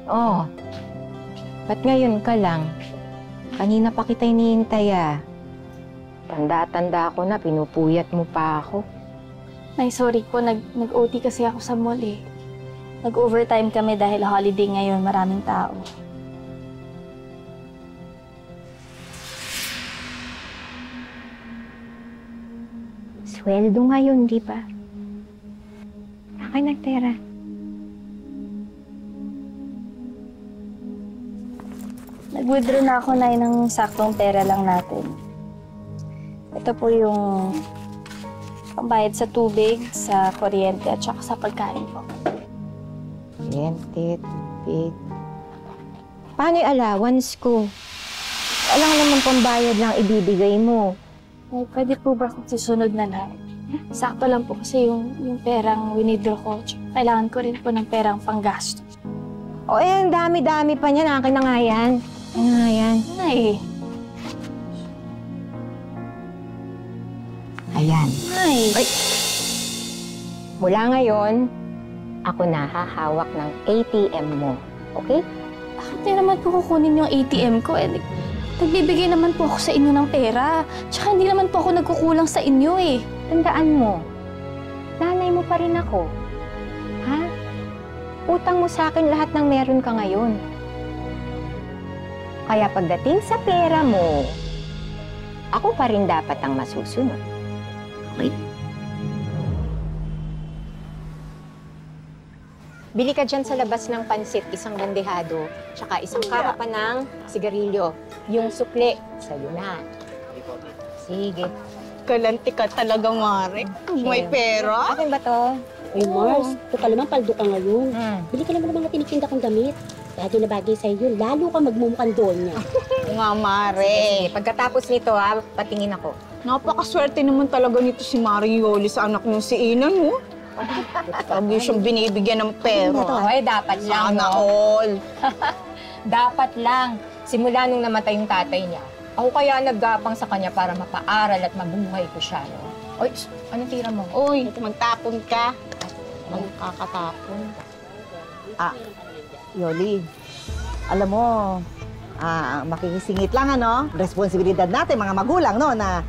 Oh, ba't ngayon ka lang? Kanina pa kita hinihintay ah. Tanda-tanda ako na, pinupuyat mo pa ako. Nay, sorry po. Nag-OT kasi ako sa mall eh. Nag-overtime kami dahil holiday ngayon, maraming tao. Sweldo ngayon, di ba? Akin ang pera. Nag-withdraw na ako, Nay, ng saktong pera lang natin. Ito po yung pambayad sa tubig, sa kuryente, at saka sa pagkain po. Kuryente, tubig. Paano yung allowance ko? Alam naman pambayad lang ibibigay mo. Ay, pwede po ba kung susunod na lang? Sakto lang po kasi yung perang winidraw ko. Kailangan ko rin po ng perang panggastos. O eh, ang dami-dami pa niyan. Akin na nga yan. Akin na nga yan. Ay. Ayan. Ay. Ay. Mula ngayon, ako na hahawak ng ATM mo. Okay? Bakit niya naman po kukunin yung ATM ko? Eh, nagbibigay naman po ako sa inyo ng pera. Tsaka hindi naman po ako nagkukulang sa inyo eh. Tandaan mo, nanay mo pa rin ako. Ha? Utang mo sa akin lahat ng meron ka ngayon. Kaya pagdating sa pera mo, ako pa rin dapat ang masusunod. Okay? Bili ka dyan sa labas ng pansit, isang bandehado, tsaka isang karapa ng sigarilyo. Yung sukli, sa'yo na. Sige. Galante ka talaga, Mare. May pera. Akin ba to? Ay, Mars, total naman paldo ka ngayon. Bili ka naman ng mga tinitinda kong damit. Bagay na bagay sa'yo yun, lalo ka magmumukhang doon niya. Nga, Mare. Sige, pagkatapos nito ha, patingin ako. Napakaswerte naman talaga nito si Mare Yoli sa anak niya si Inan, mo. Lagi siyang binibigyan ng pera. Ay, dapat lang, Sana no? all. Dapat lang. Simula nung namatay yung tatay niya, ako kaya naggapang sa kanya para mapaaral at mabuhay ko siya, no? Oy, anong tira mo? Uy, magtapon ka. Ang kakatapon. Yoli, alam mo, makikisingit lang, ano? Responsibilidad natin, mga magulang, no, na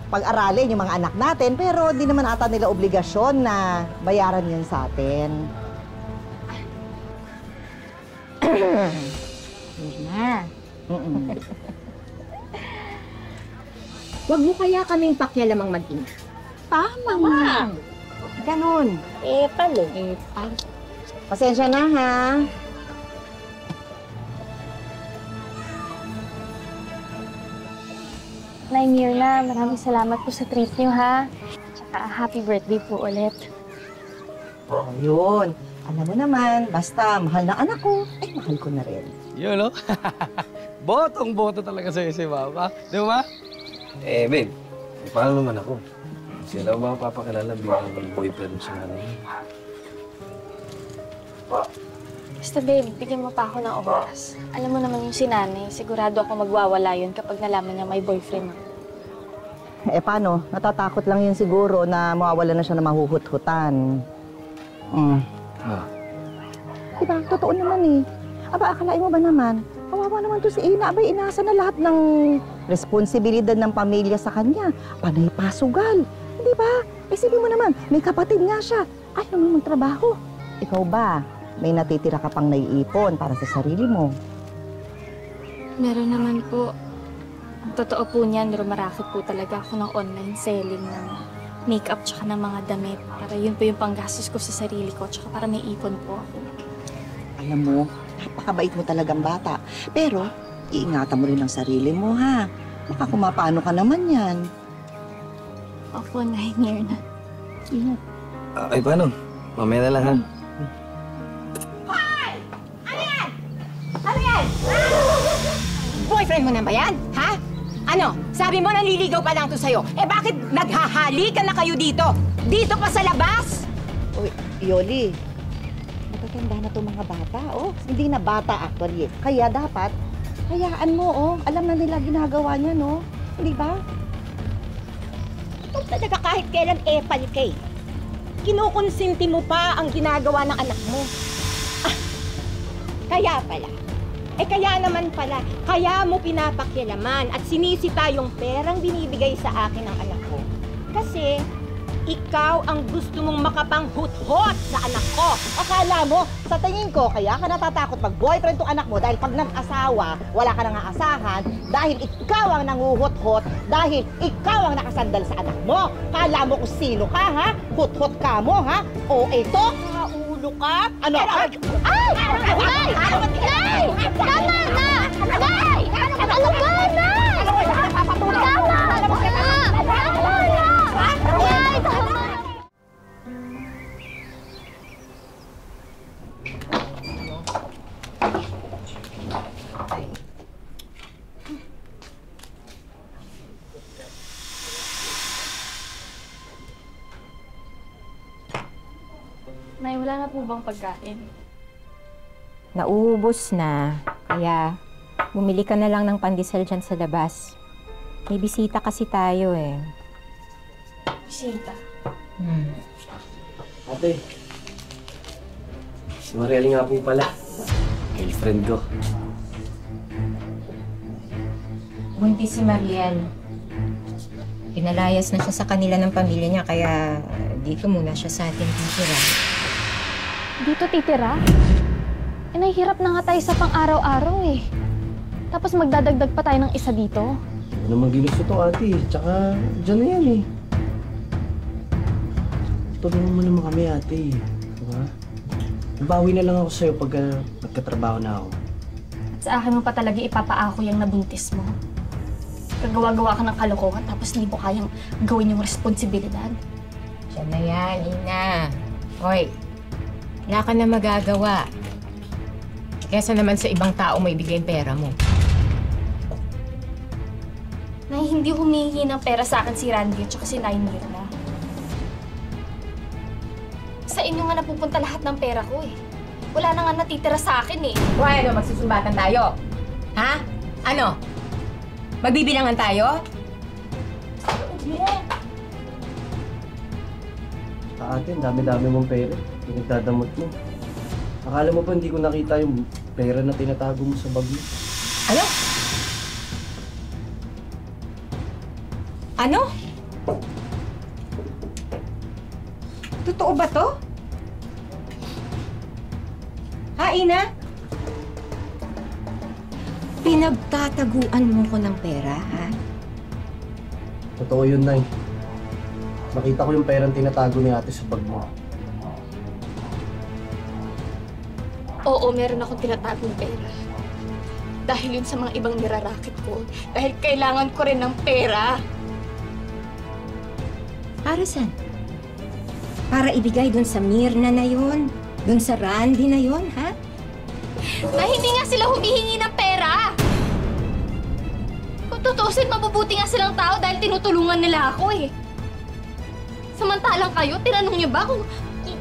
pag-aralin yung mga anak natin, pero di naman ata nila obligasyon na bayaran yan sa atin. Hindi na. Huwag mo kaya kaming pakialamang mag-ina. Tama nga. Ganon. Epal eh. Epal. Pasensya na, ha? Nay Mirna, maraming salamat po sa treat niyo ha. Tsaka happy birthday po ulit. Oh, yun. Alam mo naman, basta mahal na anak ko, ay mahal ko na rin. Yun, no? Botong-boto talaga sa'yo si Papa. Di ba? Eh, babe, paano naman ako? Sila ba papakilala bilang boyfriend sa nanay? Basta babe, bigyan mo pa ako ng oras. Alam mo naman yung si nanay, sigurado ako magwawala yun kapag nalaman niya may boyfriend ako. Eh, paano? Natatakot lang yun siguro na mawawala na siya na mahuhut-hutan. Diba? Totoo naman eh. Aba, akalain mo ba naman? Kawawa naman to si Ina. Abay, inasa na lahat ng responsibilidad ng pamilya sa kanya. Panay pasugal. Di ba? Isipin mo naman, may kapatid nga siya. Ayaw naman magtrabaho. Ikaw ba? May natitira ka pang naiipon para sa sarili mo. Meron naman po. Ang totoo po niyan, rumaraket po talaga ako ng online selling ng makeup tsaka ng mga damit. Para yun po yung panggastos ko sa sarili ko tsaka para may ipon po ako. Alam mo, napakabait mo talagang bata. Pero, iingatan mo rin ang sarili mo, ha? Baka kumapano ka naman yan. Opo, Nay Mirna. Ingat. Ay, paano? Mamaya na lang, ha? Boyfriend mo na ba yan? Ha? Ano? Sabi mo nanliligaw pa lang to sa'yo. Eh bakit naghahalikan na kayo dito? Dito pa sa labas? Uy, Yoli, matatanda na itong mga bata, oh. Hindi na bata actually. Kaya dapat, hayaan mo, oh. Alam na nila ginagawa niya, no? Hindi ba? Ito talaga kahit kailan epal kay. Kinukonsinti mo pa ang ginagawa ng anak mo. Kaya naman pala, kaya mo pinapakialaman at sinisita yung perang binibigay sa akin ng anak ko. Kasi, ikaw ang gusto mong makapanghut-hot sa anak ko. Akala mo, sa tingin ko, kaya ka natatakot mag-boyfriend tong anak mo dahil pag nag-asawa, wala ka nang aasahan dahil ikaw ang nanguhot-hot, dahil ikaw ang nakasandal sa anak mo. Kala mo kung sino ka, ha? Hut-hot ka mo, ha? O ito, Ulo ka? ano? Ay! Nay! Nay! Tama na! Nay! Ano ba, Nay? Tama! Nay, tama! Nay, wala na po bang pagkain? Nauubos na. Kaya, bumili ka na lang ng pandesal dyan sa labas. May bisita kasi tayo eh. Bisita. Ate, si Mariel nga po pala. Girlfriend ko. Buntis si Mariel. Pinalayas na siya sa kanila ng pamilya niya, kaya dito muna siya sa atin titira. Dito titira? Eh, nahihirap na nga tayo sa pang-araw-araw eh. Tapos magdadagdag pa tayo ng isa dito. Hindi ko naman ginusto to, ate. Tsaka, dyan na yan eh. Tulungan mo naman kami, ate. Diba? Bawi na lang ako sa'yo pagka nagkatrabaho na ako. At sa akin mo pa talaga ipapaako yung nabuntis mo. Kagawa-gawa ka ng kalokohan tapos hindi mo kayang gawin yung responsibilidad. Diyan na yan, Ina. Hoy, wala ka na magagawa. Kesa naman sa ibang tao mo ibigay yung pera mo. Na hindi humingi ng pera sa akin si Randy at saka si Nainira. Sa inyo nga napupunta lahat ng pera ko eh. Wala na nga natitira sa akin eh. Why, ano, magsusumbatan tayo? Ha? Ano? Magbibilangan tayo? Ate, ang dami-dami mong pera. Pinagdadamot mo. Akala mo pa hindi ko nakita yung pera na tinatago mo sa bag mo? Ano? Ano? Totoo ba to? Ha, Ina? Pinagtataguan mo ko ng pera, ha? Totoo yun, Nay. Nakita ko yung perang tinatago ni ate sa bag mo. Oo, meron akong tinatagong pera. Dahil yun sa mga ibang nirarakit ko. Dahil kailangan ko rin ng pera. Para saan? Para ibigay dun sa Mirna na yun? Dun sa Randy na yun, ha? Na hindi nga sila humihingi ng pera! Kung tutusin, mabubuti nga silang tao dahil tinutulungan nila ako eh. Samantalang kayo, tinanong niyo ba kung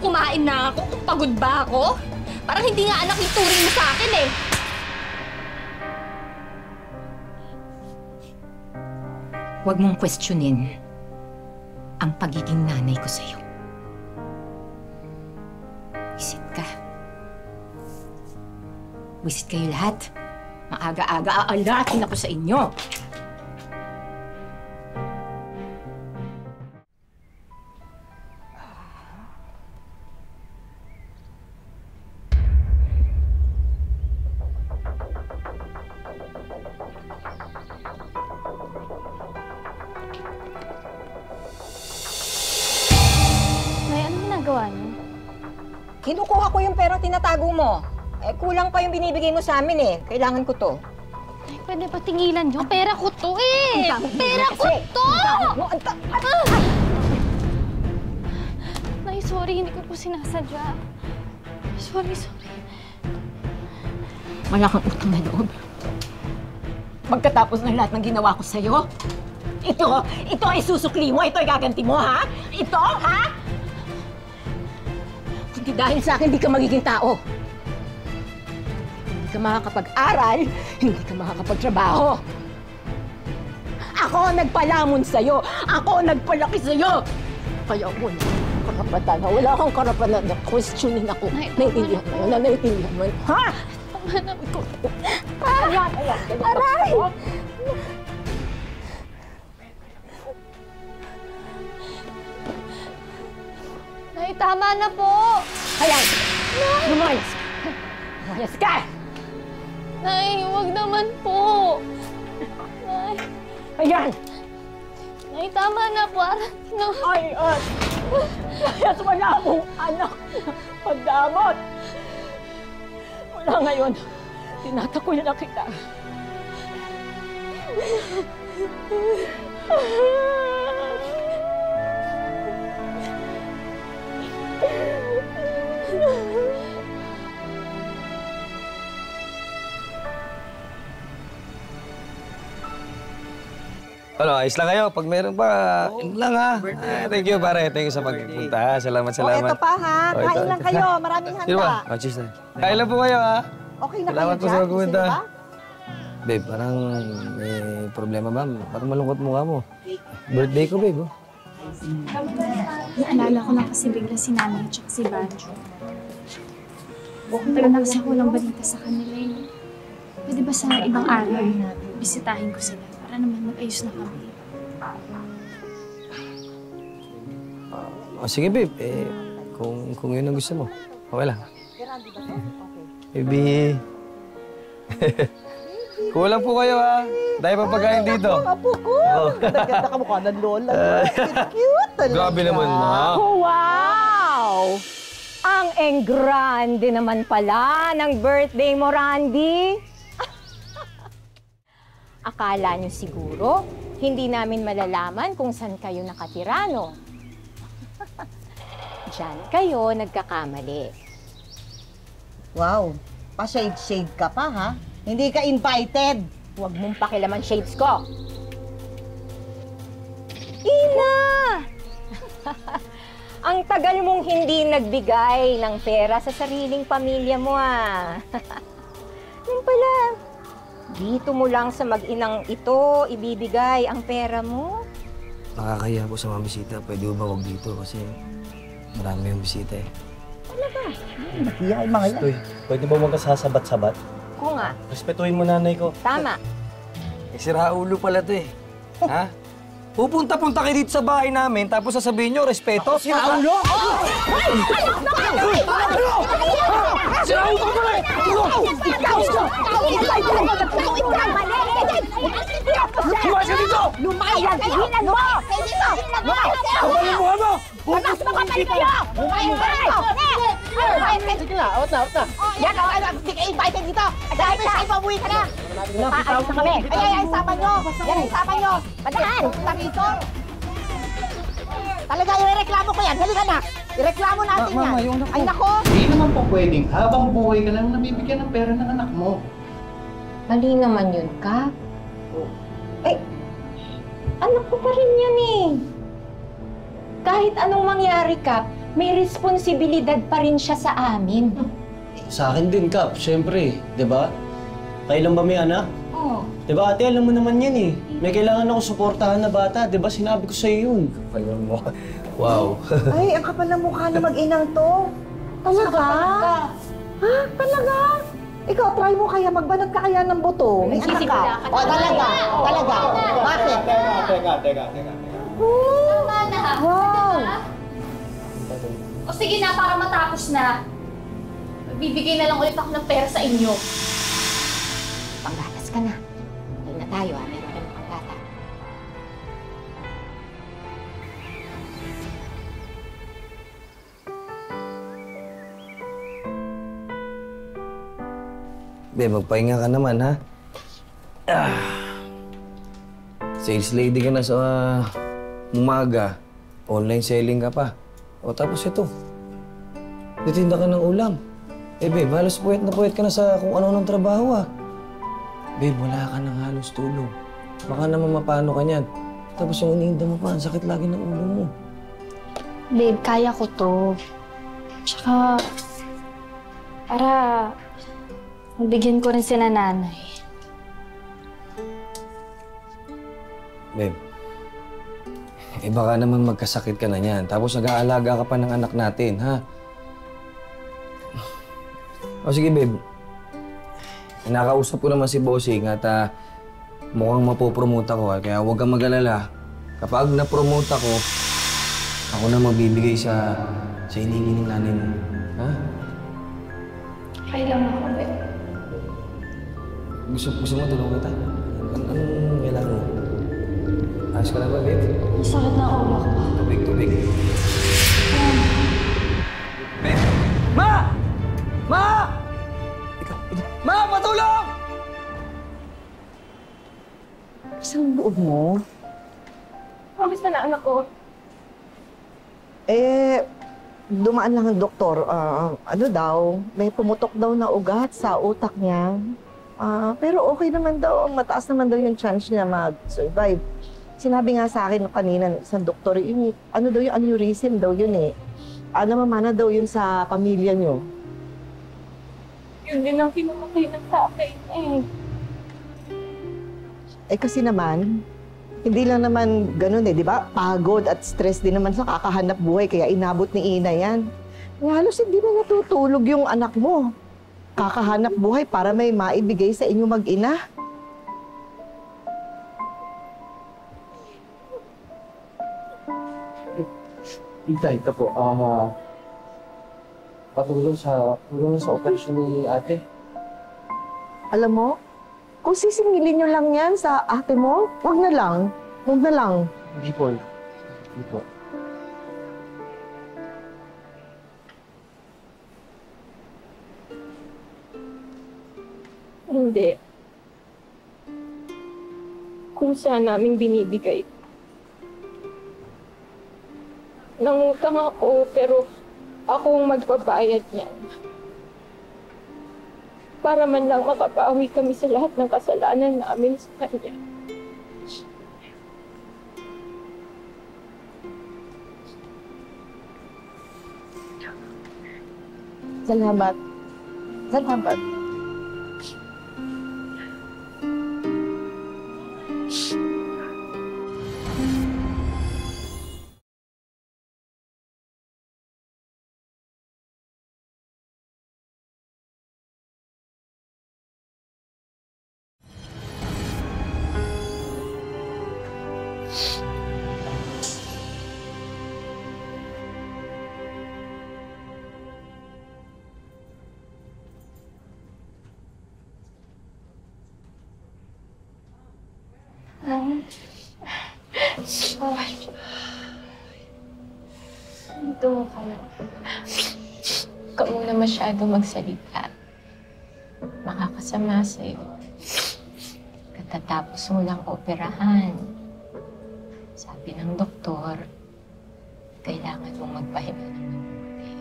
kumain na ako, kung pagod ba ako? Parang hindi nga anak yung turing mo sa akin eh. Huwag mong questionin ang pagiging nanay ko sa'yo. Wisit ka. Wisit kayo lahat. Maaga-aga aalatin ako sa inyo. May anong ginagawa niyo? Kinukuha ko yung perang tinatago mo. Eh, kulang pa yung binibigay mo sa amin eh. Kailangan ko to. Ay, pwede ba tingilan niyo? Pera ko to eh! Pera ko to! Nay, sorry. Hindi ko po sinasadya. Sorry. Wala kang utang na loob. Pagkatapos ng lahat ng ginawa ko sa'yo, ito ay susukli mo, ito ay gaganti mo, ha? Ito, ha? Kundi dahil sa akin, hindi ka magiging tao. Hindi ka makakapag-aral, hindi ka makakapagtrabaho. Ako ang nagpalamon sa'yo. Ako ang nagpalaki sa'yo. Kaya wala kang karapatan. Wala kang karapatan na questionin ako. Naiintindihan mo, ha? Hanap ko. Ayan. Aray! Nay, tama na po. Ayan. Lumayas ka. Lumayas ka. Nay, huwag naman po. Nay, Ayan. Nay, tama na po. Ay, Layas mo na akong anak. Pagdamot. Mula ngayon, tinatakoy na kita. Ano, ayos lang kayo. Pag meron pa, yun lang ha. Thank you, pare. Thank you sa pagpunta. Salamat, salamat. O, eto pa ha. O, ito, Kain lang ito. kayo. Maraming Sino ba? handa. Cheers na. Kain lang po kayo ha. Okay na Salamat kayo po sa dyan? pagpunta. Gusto niyo ba? Babe, parang may problema, ma'am. Parang malungkot mukha mo. Birthday ko, babe. Oh. Naalala ko lang kasi bigla si Nanay at si Banjo. Tagal na kasi ako walang balita sa kanila eh. Pwede ba sa ibang araw, bisitahin ko sila para naman mag-ayos na kami. Sige, babe. Kung yun ang gusto mo, okay lang. Baby. Kulang po kayo, ha? Dahil pa pagkain dito. Apo ko. Ganda-ganda ka mukha ng lola. Cute talaga. Grabe naman, ma. Wow! Ang engrande naman pala ng birthday mo, Randy. Akala nyo siguro, hindi namin malalaman kung saan kayo nakatira, no? Diyan kayo nagkakamali. Wow. Pa-shade-shade ka pa, ha? Hindi ka invited. Huwag mong pakilaman shades ko. Ina! Ang tagal mong hindi nagbigay ng pera sa sariling pamilya mo, ah. Yan pala. Dito mo lang sa mag-inang ito ibibigay ang pera mo? Nakakaya po sa mga bisita. Pwede ba wag dito kasi marami yung bisita eh. Nakiya yung mga yan. Uy, pwede ba huwag ka sasabat-sabat? Oo nga. Respetuhin mo nanay ko. Tama. Si Raulo pala to eh. Ha? Pupunta-punta kayo dito sa bahay namin, tapos sasabihin nyo, respeto. Si Raulo! Si Raulo ka pala eh! Lumayas ka dito! Lumayas! Hihinan mo! Dito! Kapalin mo ano? Patas mga kapal kayo! Lumayas ka dito! Sige na, awat na. Yan, hindi ka invited dito! Dahil sa iba, umuwi ka na! Paalis na kami! Ay, sama nyo! Yan, sama nyo! Padahan! Tarito! Talaga, ireklamo ko yan! Halika na! Ireklamo natin yan! Ay, nako! Hindi naman po pwedeng habang buhay ka lang nabibigyan ng pera ng anak mo. Mali naman yun, Kap. Eh, anak ko pa rin yan eh. Kahit anong mangyari, Kap, may responsibilidad pa rin siya sa amin. Sa akin din, Kap. Siyempre, di ba? Kailan ba may anak? Oo. Di ba, ate, alam mo naman yan eh. May kailangan ako suportahan na bata. Di ba, sinabi ko sa'yo yun. Kapalin mo. Wow. Ay, ang kapal ng mukha na mag-inang to. Talaga? Ha? Talaga? Ikaw, try mo kaya, magbanat ka kaya ng buto. May anak ka. O, talaga. Talaga. Bakit? Teka. Tama na! Wow. O sige na, para matapos na. Magbibigay na lang ulit ako ng pera sa inyo. Panggatas ka na. Doon na tayo, ha? Meron ka ng panggata. Be, magpahinga ka naman, ha? Sales lady ka na sa umaga. Online selling ka pa. O tapos ito. Titinda ka ng ulam. Eh, babe, halos puwet ka na sa kung ano ng trabaho, ah. Babe, wala ka nang halos tulog. Baka naman mapano ka niyan. Tapos yung iniinda mo pa, ang sakit lagi ng ulo mo. Babe, kaya ko to. Tsaka, para mabigyan ko rin sila nanay. Babe, baka naman magkasakit ka na niyan. Tapos nag-aalaga ka pa ng anak natin, ha? O sige, babe. Nakausap ko naman si Bossing at mukhang mapopromote ako. Kaya huwag kang mag-alala. Kapag na-promote ako na magbibigay sa hinihingi ng nanay mo. Ha? Okay lang ako, eh. Gusto mo tulong kita? Anong kailangan mo? Ayos ka na ba, babe? Masakit na ako ulo ko. Tubig. Babe! Ma! Ma! Ikaw. Ma, patulong! Saan buod mo? Kamusta na anak ko? Dumaan lang ang doktor. Ano daw, may pumutok daw na ugat sa utak niya. Pero okay naman daw, mataas naman daw yung chance niya mag-survive. Sinabi nga sa akin kanina ng isang doktor, yung ano daw yung aneurysm daw yun eh. Namamana daw yun sa pamilya niyo. Yun din ang pinapakay ng sa akin, eh. Kasi naman, hindi lang naman ganun di ba? Pagod at stress din naman sa kakahanap buhay, kaya inabot ni Ina yan. Halos hindi na natutulog yung anak mo. Kakahanap buhay para may maibigay sa inyo mag-ina. Tita, ito po. Tulong sa operasyon ni ate. Alam mo, kung sisingilin nyo lang yan sa ate mo, wag na lang. Hindi po. Hindi. Kung saan namin binibigay. Nangutang ako, pero ako ang magbabayad niyan. Para man lang makapawi kami sa lahat ng kasalanan namin sa kanya. Salamat. Ito ka na. Huwag ka muna masyado magsalita. Makakasama sa'yo. Katatapos mo lang operahan. Sabi ng doktor, kailangan mong magpahinga ng mabuti.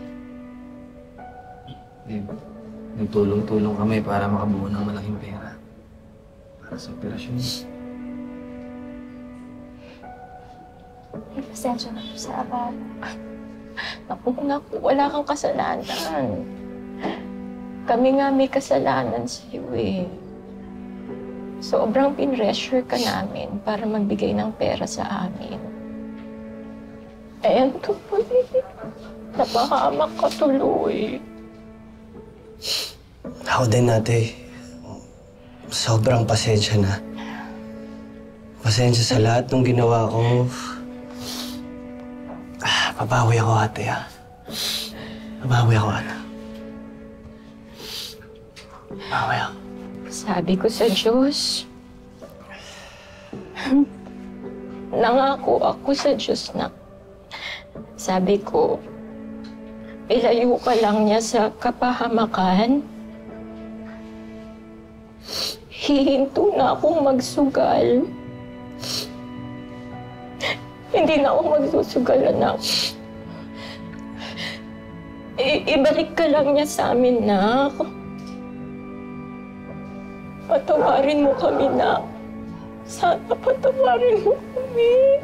Nagtulong-tulong kami para makabuo ng malaking pera. Para sa operasyon. Pasensya na po sa abala. Naku, wala kang kasalanan. Kami nga may kasalanan sa'yo eh. Sobrang pinressure ka namin para magbigay ng pera sa amin. Ayan to po, napahamak ka tuloy. Ako din, ate. Sobrang pasensya na. Pasensya sa lahat ng ginawa ko. Babawi ako, ate, ha? Babawi ako, ate. Babawi ako. Sabi ko sa Diyos, nangako ako sa Diyos na, sabi ko, ilayo ka lang niya sa kapahamakan. Hihinto na akong magsugal. Hindi na ako magsusugal, anak. Ibalik ka lang niya sa amin, nak. Patawarin mo kami, nak. Sana patawarin mo kami.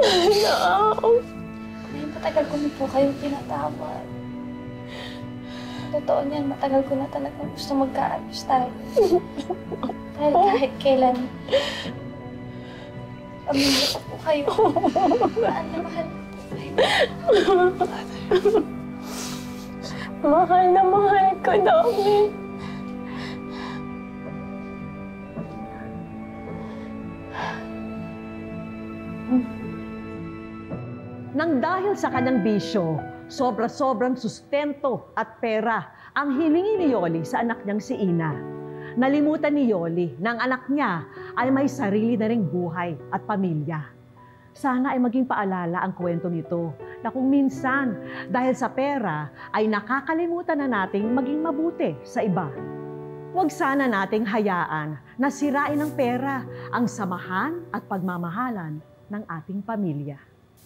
Anak. Matagal ko na po kayong tinatawag. Totoo niyan, matagal ko na talagang gusto magkaayos tayo. Dahil kahit kailan, pamilya ko po kayo. Mahal na mahal ko kayo. Mahal na mahal ka namin. Nang dahil sa kanyang bisyo, sobra-sobrang sustento at pera ang hiningi ni Yoli sa anak niyang si Ina. Nalimutan ni Yoli na ang anak niya ay may sarili na ring buhay at pamilya. Sana ay maging paalala ang kwento nito na kung minsan dahil sa pera ay nakakalimutan na nating maging mabuti sa iba. Huwag sana nating hayaan na sirain ng pera ang samahan at pagmamahalan ng ating pamilya.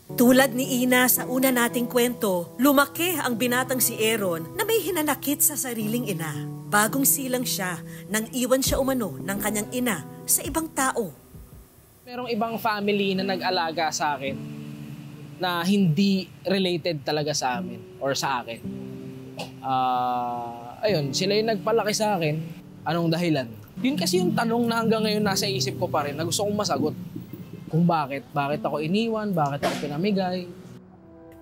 Tulad ni Ina sa una nating kwento, lumaki ang binatang si Aaron na may hinanakit sa sariling ina. Bagong silang siya nang iwan siya umano ng kanyang ina sa ibang tao. Merong ibang family na nag-alaga sa akin na hindi related talaga sa amin or sa akin. Ayun, sila yung nagpalaki sa akin. Anong dahilan? Yun kasi yung tanong na hanggang ngayon nasa isip ko pa rin na gusto kong masagot. Kung bakit. Bakit ako iniwan? Bakit ako pinamigay?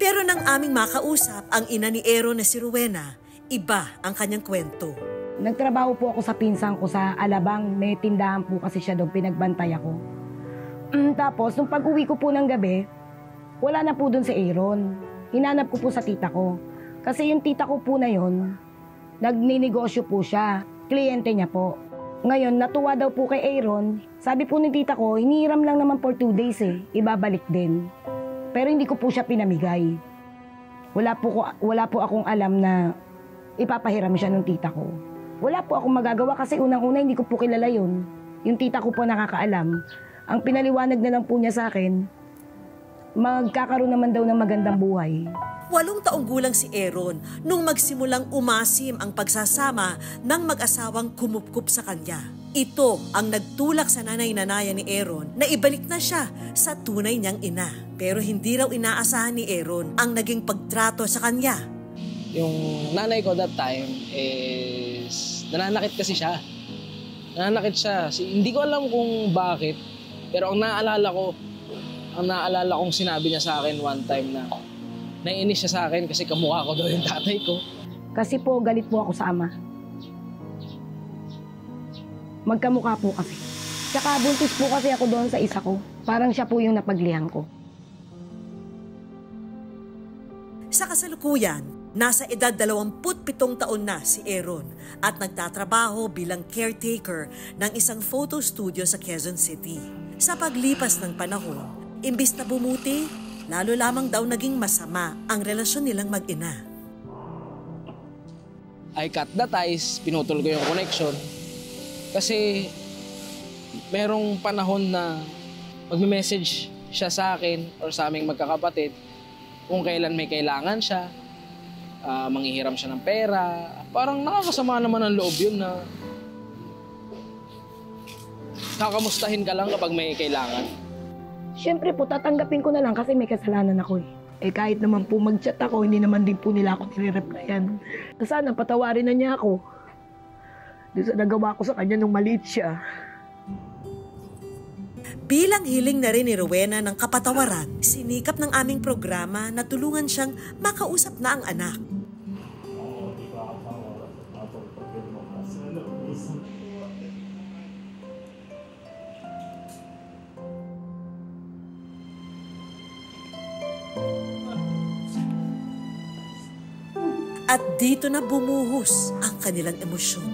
Pero nang aming makausap ang ina ni Aaron na si Rowena, iba ang kanyang kwento. Nagtrabaho po ako sa pinsan ko sa Alabang. May tindahan po kasi siya doon, pinagbantay ako. Tapos, nung pag-uwi ko po ng gabi, wala na po doon si Aaron. Hinanap ko po sa tita ko. Kasi yung tita ko po na yun, nagninegosyo po siya. Kliyente niya po. Ngayon, natuwa daw po kay Aaron. Sabi po ni tita ko, hinihiram lang naman for 2 days ibabalik din. Pero hindi ko po siya pinamigay. Wala po akong alam na ipapahiram siya ng tita ko. Wala po akong magagawa kasi unang-una hindi ko po kilala yun. Yung tita ko po nakakaalam. Ang pinaliwanag na lang po niya sa akin, magkakaroon naman daw ng magandang buhay. 8 taong gulang si Aaron nung magsimulang umasim ang pagsasama ng mag-asawang kumupkup sa kanya. Ito ang nagtulak sa nanay-nanayan ni Aaron na ibalik na siya sa tunay niyang ina. Pero hindi raw inaasahan ni Aaron ang naging pagtrato sa kanya. Yung nanay ko that time is nananakit kasi siya. Nananakit siya. Hindi ko alam kung bakit. Pero ang naaalala kong sinabi niya sa akin one time na naiinis siya sa akin kasi kamukha ko daw yung tatay ko. Kasi po, galit po ako sa ama. Magkamukha po kasi. Tsaka buntis po kasi ako doon sa isa ko. Parang siya po yung napaglihan ko. Sa kasalukuyan, nasa edad 27 taon na si Aaron at nagtatrabaho bilang caretaker ng isang photo studio sa Quezon City. Sa paglipas ng panahon, imbis na bumuti, lalo lamang daw naging masama ang relasyon nilang mag-ina. I cut the ties, pinutol ko yung connection. Kasi merong panahon na magme-message siya sa akin or sa aming magkakapatid kung kailan may kailangan siya, manghihiram siya ng pera. Parang nakakasama naman ang loob yun na kakamustahin ka lang kapag may kailangan. Siyempre po, tatanggapin ko na lang kasi may kasalanan ako kahit naman po mag-chat ako, hindi naman din po nila ako nire-replyan. Sana patawarin na niya ako. Doon sa nagawa ko sa kanya nung maliit siya. Bilang hiling na rin ni Rowena ng kapatawaran, sinikap ng aming programa na tulungan siyang makausap na ang anak. At dito na bumuhos ang kanilang emosyon.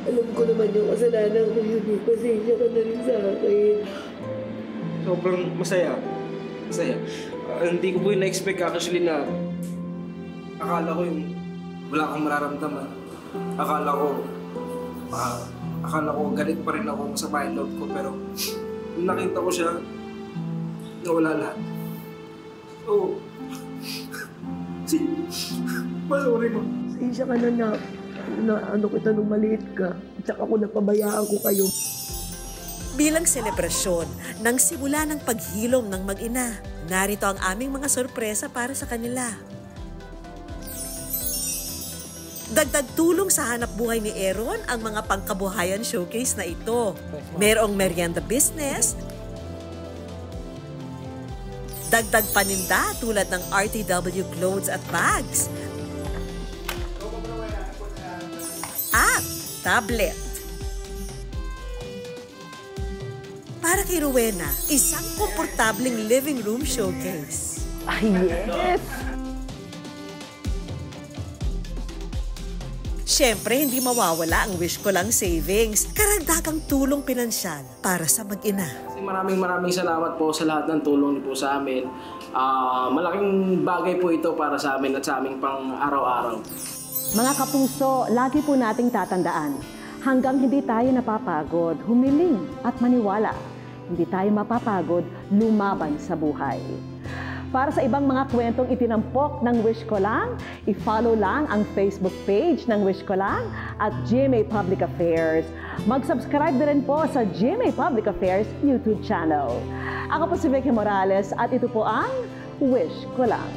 Alam ko naman yung kasalanan ko yun. Pasensya ka na rin sa akin. Sobrang masaya. Hindi ko po yung na-expect actually na akala ko yung wala akong mararamdaman. Akala ko galit pa rin ako sa mind love ko, pero nung nakita ko siya, nawala lahat. Oo. Malori mo. Pasensya ka na ano kita nung maliit ka. Tsaka ako napabayaan ko kayo. Bilang selebrasyon ng simula ng paghilom ng mag-ina, narito ang aming mga sorpresa para sa kanila. Dagdag tulong sa hanap buhay ni Aaron ang mga pangkabuhayan showcase na ito. Merong merienda business, dagdag paninda tulad ng RTW clothes at bags, tablet. Para kay Rowena, isang komportableng living room showcase. Ay, yes! Siyempre, hindi mawawala ang Wish Ko Lang savings, karagdagang tulong pinansyal para sa mag-ina. Maraming salamat po sa lahat ng tulong niyo po sa amin. Malaking bagay po ito para sa amin at sa aming pang-araw-araw. Mga kapuso, lagi po nating tatandaan, hanggang hindi tayo napapagod, humiling at maniwala. Hindi tayo mapapagod, lumaban sa buhay. Para sa ibang mga kwentong itinampok ng Wish Ko Lang, i-follow lang ang Facebook page ng Wish Ko Lang at GMA Public Affairs. Mag-subscribe na rin po sa GMA Public Affairs YouTube channel. Ako po si Vicky Morales at ito po ang Wish Ko Lang.